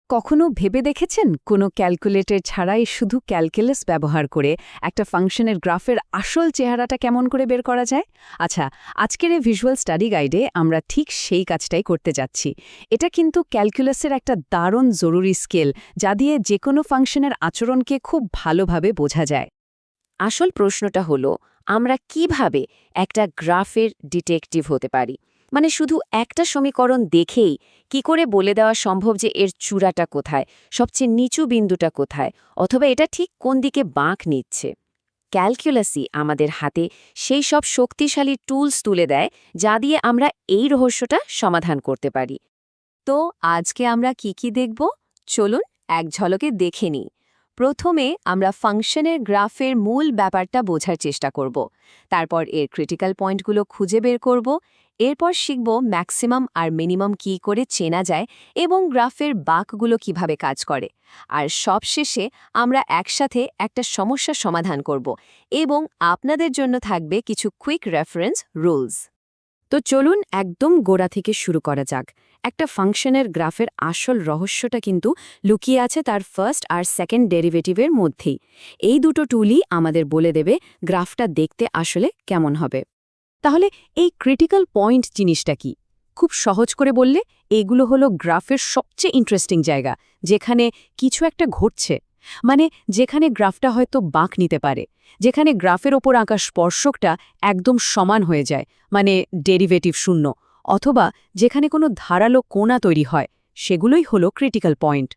কখনো ভেবে দেখেছেন কোনো ক্যালকুলেটর ছাড়াই শুধু ক্যালকুলাস ব্যবহার করে একটা ফাংশনের গ্রাফের আসল চেহারাটা কেমন করে বের করা যায়? আচ্ছা, আজকের এই ভিজুয়াল স্টাডি গাইডে আমরা ঠিক সেই কাজটাই করতে যাচ্ছি। এটা কিন্তু ক্যালকুলাসের একটা দারুণ জরুরি স্কেল, যা দিয়ে যে কোনো ফাংশনের আচরণকে খুব ভালোভাবে বোঝা যায়। আসল প্রশ্নটা হলো, আমরা কিভাবে একটা গ্রাফের ডিটেকটিভ হতে পারি? মানে শুধু একটা সমীকরণ দেখেই কি করে বলে দেওয়া সম্ভব যে এর চূড়াটা কোথায়, সবচেয়ে নিচু বিন্দুটা কোথায়, অথবা এটা ঠিক কোন দিকে বাঁক নিচ্ছে? ক্যালকুলাসই আমাদের হাতে সেই সব শক্তিশালী টুলস তুলে দেয়, যা দিয়ে আমরা এই রহস্যটা সমাধান করতে পারি। তো আজকে আমরা কি দেখব? চলুন এক ঝলকে দেখে নিই। প্রথমে আমরা ফাংশনের গ্রাফের মূল ব্যাপারটা বোঝার চেষ্টা করব। তারপর এর ক্রিটিক্যাল পয়েন্টগুলো খুঁজে বের করব। এরপর শিখব ম্যাক্সিমাম আর মিনিমাম কী করে চেনা যায় এবং গ্রাফের বাঁকগুলো কিভাবে কাজ করে। আর সবশেষে আমরা একসাথে একটা সমস্যা সমাধান করব এবং আপনাদের জন্য থাকবে কিছু কুইক রেফারেন্স রুলস। তো চলুন একদম গোড়া থেকে শুরু করা যাক। একটা ফাংশনের গ্রাফের আসল রহস্যটা কিন্তু লুকিয়ে আছে তার ফার্স্ট আর সেকেন্ড ডেরিভেটিভের মধ্যেই। এই দুটো টুলই আমাদের বলে দেবে গ্রাফটা দেখতে আসলে কেমন হবে। তাহলে এই ক্রিটিক্যাল পয়েন্ট জিনিসটা কি? খুব সহজ করে বললে এগুলো হলো গ্রাফের সবচেয়ে ইন্টারেস্টিং জায়গা, যেখানে কিছু একটা ঘটছে। মানে যেখানে গ্রাফটা হয়তো বাঁক নিতে পারে, যেখানে গ্রাফের ওপর আঁকা স্পর্শকটা একদম সমান হয়ে যায়, মানে ডেরিভেটিভ শূন্য, অথবা যেখানে কোনো ধারালো কোণা তৈরি হয়, সেগুলোই হলো ক্রিটিক্যাল পয়েন্ট।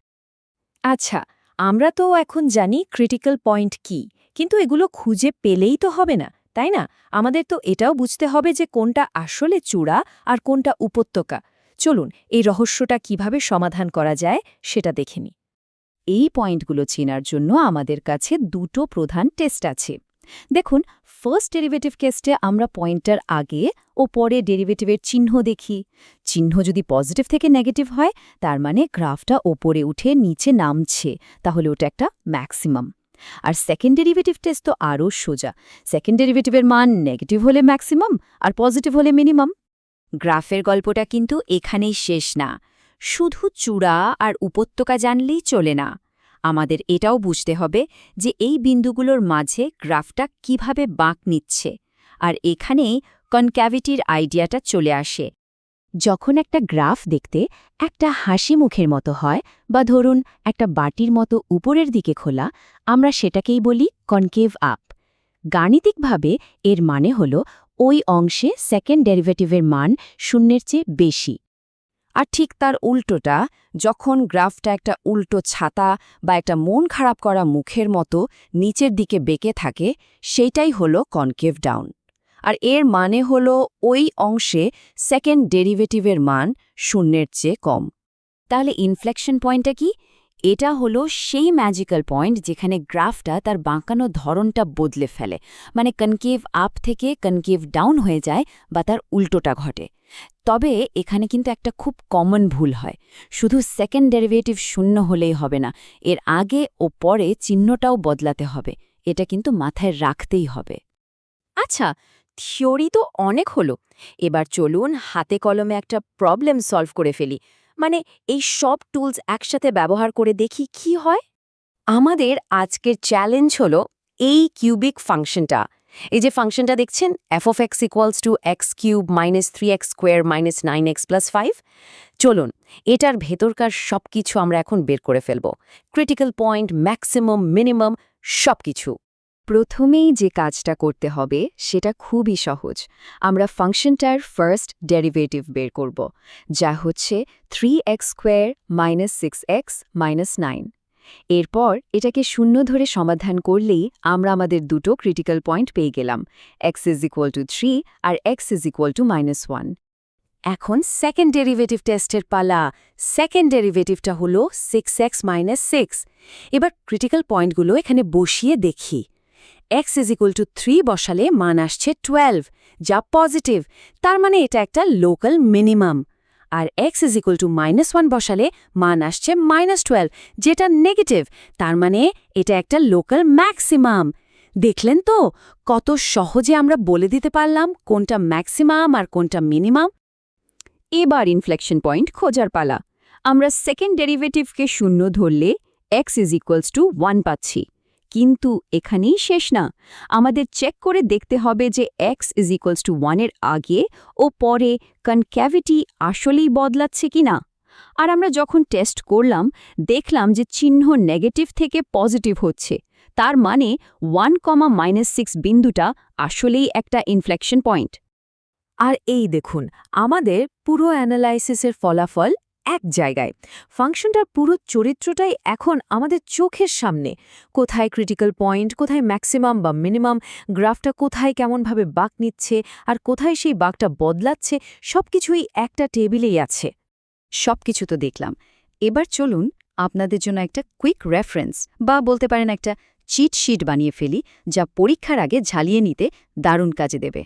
আচ্ছা, আমরা তো এখন জানি ক্রিটিক্যাল পয়েন্ট কি, কিন্তু এগুলো খুঁজে পেলেই তো হবে না, তাই না? আমাদের তো এটাও বুঝতে হবে যে কোনটা আসলে চূড়া আর কোনটা উপত্যকা। চলুন এই রহস্যটা কিভাবে সমাধান করা যায় সেটা দেখে নিই। এই পয়েন্টগুলো চেনার জন্য আমাদের কাছে দুটো প্রধান টেস্ট আছে। দেখুন, ফার্স্ট ডেরিভেটিভ কেসটে আমরা পয়েন্টার আগে ও পরে ডেরিভেটিভের চিহ্ন দেখি। চিহ্ন যদি পজিটিভ থেকে নেগেটিভ হয়, তার মানে গ্রাফটা ওপরে উঠে নিচে নামছে, তাহলে ওটা একটা ম্যাক্সিমাম। আর সেকেন্ড ডেরিভেটিভ টেস্ট তো আরও সোজা। সেকেন্ড ডেরিভেটিভের মান নেগেটিভ হলে ম্যাক্সিমাম আর পজিটিভ হলে মিনিমাম। গ্রাফের গল্পটা কিন্তু এখানেই শেষ না। শুধু চূড়া আর উপত্যকা জানলেই চলে না, আমাদের এটাও বুঝতে হবে যে এই বিন্দুগুলোর মাঝে গ্রাফটা কিভাবে বাঁক নিচ্ছে। আর এখানেই কনক্যাভিটির আইডিয়াটা চলে আসে। যখন একটা গ্রাফ দেখতে একটা হাসি মুখের মতো হয়, বা ধরুন একটা বাটির মতো উপরের দিকে খোলা, আমরা সেটাকেই বলি কনকেভ আপ। গাণিতিকভাবে এর মানে হল ওই অংশে সেকেন্ড ডেরিভেটিভের মান শূন্যের চেয়ে বেশি। আর ঠিক তার উল্টোটা, যখন গ্রাফটা একটা উল্টো ছাতা বা একটা মন খারাপ করা মুখের মতো নিচের দিকে বেঁকে থাকে, সেইটাই হলো কনকেভ ডাউন। আর এর মানে হলো ওই অংশে সেকেন্ড ডেরিভেটিভের মান শূন্যের চেয়ে কম। তাহলে ইনফ্লেকশন পয়েন্টটা কি? এটা হলো সেই ম্যাজিক্যাল পয়েন্ট যেখানে গ্রাফটা তার বাঁকানো ধরনটা বদলে ফেলে, মানে কনকেভ আপ থেকে কনকেভ ডাউন হয়ে যায় বা তার উল্টোটা ঘটে। তবে এখানে কিন্তু একটা খুব কমন ভুল হয়। শুধু সেকেন্ড ডেরিভেটিভ শূন্য হলেই হবে না, এর আগে ও পরে চিহ্নটাও বদলাতে হবে। এটা কিন্তু মাথায় রাখতেই হবে। আচ্ছা, থিওরি তো অনেক হলো, এবার চলুন হাতে কলমে একটা প্রবলেম সলভ করে ফেলি। মানে এই সব টুলস একসাথে ব্যবহার করে দেখি কি হয়। আমাদের আজকের চ্যালেঞ্জ হলো এই কিউবিক ফাংশনটা। এই যে ফাংশনটা দেখছেন, f of x equals to x cube minus 3x square minus 9x plus 5। চলুন এটার ভেতরকার সব কিছু আমরা এখন বের করে ফেলব। ক্রিটিক্যাল পয়েন্ট, ম্যাক্সিমাম, মিনিমাম, সব কিছু। প্রথমেই যে কাজটা করতে হবে সেটা খুবই সহজ। আমরা ফাংশনটার ফার্স্ট ডেরিভেটিভ বের করব, যা হচ্ছে 3x square minus 6x minus 9। এরপর এটাকে শূন্য ধরে সমাধান করলেই আমরা আমাদের দুটো ক্রিটিক্যাল পয়েন্ট পেয়ে গেলাম, x ইজ ইকুয়াল টু 3 আর x ইজ ইকুয়াল টু -1। এখন সেকেন্ড ডেরিভেটিভ টেস্টের পালা। সেকেন্ড ডেরিভেটিভটা হলো 6x মাইনাস 6। এবার ক্রিটিক্যাল পয়েন্টগুলো এখানে বসিয়ে দেখি। x ইজ ইকুয়াল টু 3 বসালে মান আসছে 12, যা পজিটিভ, তার মানে এটা একটা লোকাল মিনিমাম। আর x ইজ ইকুয়াল টু -1 বসালে মান আসছে -12, যেটা নেগেটিভ, তার মানে এটা একটা লোকাল ম্যাক্সিমাম। দেখলেন তো কত সহজে আমরা বলে দিতে পারলাম কোনটা ম্যাক্সিমাম আর কোনটা মিনিমাম। এবার ইনফ্লেকশন পয়েন্ট খোঁজার পালা। আমরা সেকেন্ড ডেরিভেটিভকে 0 ধরলে x ইজ ইকুয়ালস টু 1 পাচ্ছি। কিন্তু এখানেই শেষ না, আমাদের চেক করে দেখতে হবে যে x ইজ ইকুয়ালস টু 1 এর আগে ও পরে কনক্যাভিটি আসলেই বদলাচ্ছে কিনা। আর আমরা যখন টেস্ট করলাম দেখলাম যে চিহ্ন নেগেটিভ থেকে পজিটিভ হচ্ছে, তার মানে 1,-6 বিন্দুটা আসলেই একটা ইনফ্লেকশন পয়েন্ট। আর এই দেখুন, আমাদের পুরো অ্যানালাইসিসের ফলাফল এক জায়গায়। ফাংশনটার পুরো চরিত্রটাই এখন আমাদের চোখের সামনে। কোথায় ক্রিটিক্যাল পয়েন্ট, কোথায় ম্যাক্সিমাম বা মিনিমাম, গ্রাফটা কোথায় কেমনভাবে বাঁক নিচ্ছে আর কোথায় সেই বাঁকটা বদলাচ্ছে, সবকিছুই একটা টেবিলেই আছে। সবকিছু তো দেখলাম, এবার চলুন আপনাদের জন্য একটা কুইক রেফারেন্স বা বলতে পারেন একটা চিট শিট বানিয়ে ফেলি, যা পরীক্ষার আগে ঝালিয়ে নিতে দারুণ কাজে দেবে।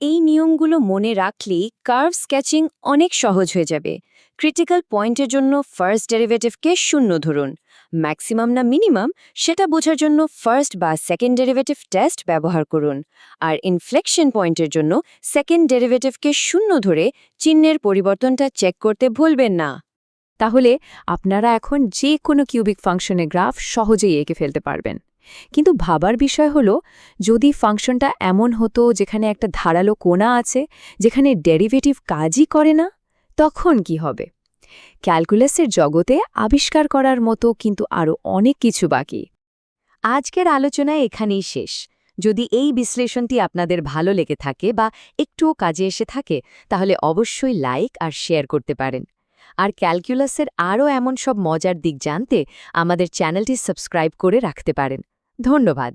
এই নিয়মগুলো মনে রাখলেই কার্ভ স্কেচিং অনেক সহজ হয়ে যাবে। ক্রিটিক্যাল পয়েন্টের জন্য ফার্স্ট ডেরিভেটিভকে 0 ধরুন। ম্যাক্সিমাম না মিনিমাম সেটা বোঝার জন্য ফার্স্ট বা সেকেন্ড ডেরিভেটিভ টেস্ট ব্যবহার করুন। আর ইনফ্লেকশন পয়েন্টের জন্য সেকেন্ড ডেরিভেটিভকে 0 ধরে চিহ্নের পরিবর্তনটা চেক করতে ভুলবেন না। তাহলে আপনারা এখন যে কোনো কিউবিক ফাংশনের গ্রাফ সহজেই এঁকে ফেলতে পারবেন। কিন্তু ভাবার বিষয় হলো, যদি ফাংশনটা এমন হতো যেখানে একটা ধারালো কোণা আছে, যেখানে ডেরিভেটিভ কাজই করে না, তখন কি হবে? ক্যালকুলাসের জগতে আবিষ্কার করার মতো কিন্তু আরও অনেক কিছু বাকি। আজকের আলোচনা এখানেই শেষ। যদি এই বিশ্লেষণটি আপনাদের ভালো লেগে থাকে বা একটুও কাজে এসে থাকে, তাহলে অবশ্যই লাইক আর শেয়ার করতে পারেন। আর ক্যালকুলাসের আরও এমন সব মজার দিক জানতে আমাদের চ্যানেলটি সাবস্ক্রাইব করে রাখতে পারেন। ধন্যবাদ।